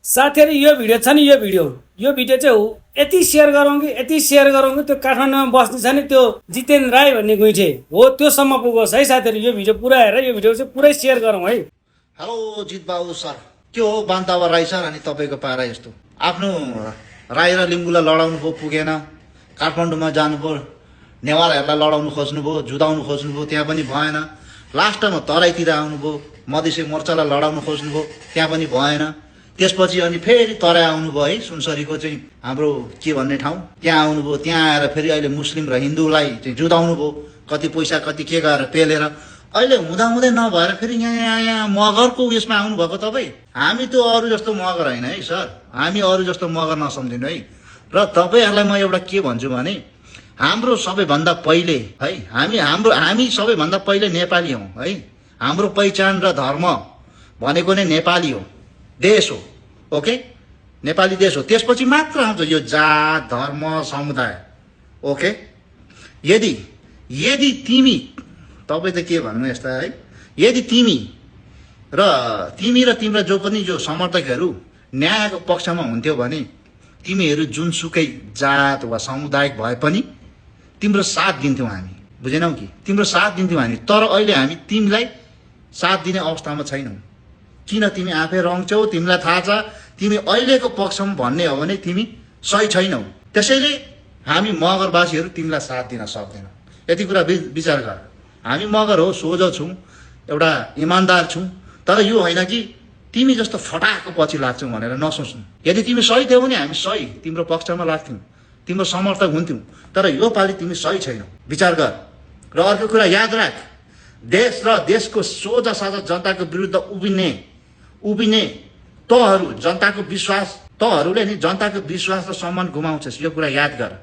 साथीहरु यो भिडियो छ नि यो भिडियो चाहिँ यति शेयर गरौँ कि त्यो काठमाडौँमा बस्ने छ नि त्यो जितेन राई भन्ने गुइठे हो त्योसम्म पुगोस् है साथीहरु। यो भिडियो पुरा हेरेर यो भिडियो चाहिँ पुरै शेयर गरौँ है। हेलो जित बाबु सर, के हो बान्तावा राई सर? अनि तपाईँको पारा यस्तो आफ्नो राई र लिम्बूलाई लडाउनु पो पुगेन, काठमाडौँमा जानुभयो, नेवारहरूलाई लडाउनु खोज्नुभयो, जुधाउनु खोज्नुभयो, त्यहाँ पनि भएन। लास्टमा तराईतिर आउनुभयो, मधेसी मोर्चालाई लडाउनु खोज्नुभयो, त्यहाँ पनि भएन। त्यसपछि अनि फेरि तराई आउनुभयो है, सुनसरीको चाहिँ हाम्रो के भन्ने ठाउँ, त्यहाँ आउनुभयो। त्यहाँ आएर फेरि अहिले मुस्लिम र हिन्दूलाई चाहिँ जुधाउनु भयो, कति पैसा कति के गरेर पेलेर। अहिले हुँदाहुँदै नभएर फेरि यहाँ मगरको उयसमा आउनुभएको तपाईँ। हामी त्यो अरू जस्तो मगर होइन है सर, हामी अरू जस्तो मगर नसम्झिनु है। र तपाईँहरूलाई म एउटा के भन्छु भने, हाम्रो सबैभन्दा पहिले है, हामी सबैभन्दा पहिले नेपाली हौँ है। हाम्रो पहिचान र धर्म भनेको नै नेपाली हो, देश हो। ओके, नेपाली देश हो। त्यसपछि मात्र आउँछ यो जात धर्म समुदाय। ओके, यदि तिमी, तपाईँ त के भन्नु यस्ता है, यदि तिमी र तिम्रा जो समर्थकहरू न्यायको पक्षमा हुन्थ्यो भने तिमीहरू जुनसुकै जात वा सामुदायिक भए पनि तिम्रो साथ दिन्थ्यौँ हामी, बुझेनौ कि? तिम्रो साथ दिन्थ्यौँ हामी। तर अहिले हामी तिमीलाई साथ दिने अवस्थामा छैनौँ। किन? तिमी आफै रङ्छौ, तिमीलाई थाहा छ। तिमी अहिलेको पक्षमा भन्ने हो भने तिमी सही छैनौ। त्यसैले हामी मगरवासीहरू तिमीलाई साथ दिन सक्दैनौँ। यति कुरा विचार गर। हामी मगर हो, सोझो छौँ, एउटा इमान्दार छौँ। तर यो होइन कि तिमी जस्तो फटाको पछि लाग्छौ भनेर नसोच्नु। यदि तिमी सही थियौ भने हामी सही तिम्रो पक्षमा लाग्थ्यौँ, तिम्रो समर्थक हुन्थ्यौँ। तर यो पालि तिमी सही छैनौ, विचार गर। र अर्को कुरा याद राख, देश र देशको सोझा साझा जनताको विरुद्ध उभिने तँहरूले नि जनताको विश्वास र सम्मान गुमाउँछस्। यो कुरा याद गर।